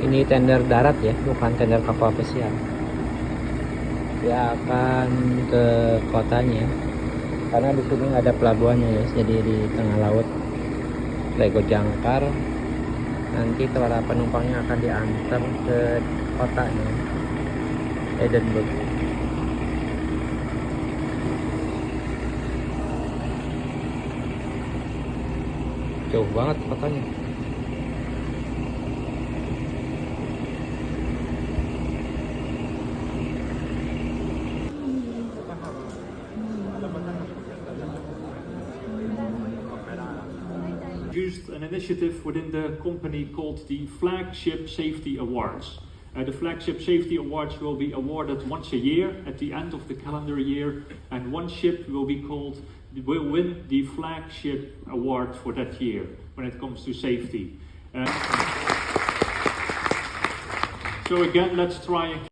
Ini tender darat ya, bukan tender kapal pesiar. Dia akan ke kotanya, karena di sini nggak ada pelabuhannya ya, jadi di tengah laut. Lego jangkar. Nanti para penumpangnya akan diantar ke kotanya, Edinburgh. Jauh banget kotanya. Used an initiative within the company called the Flagship Safety Awards. The Flagship Safety Awards will be awarded once a year at the end of the calendar year, and one ship will win the Flagship Award for that year when it comes to safety. So again, let's try and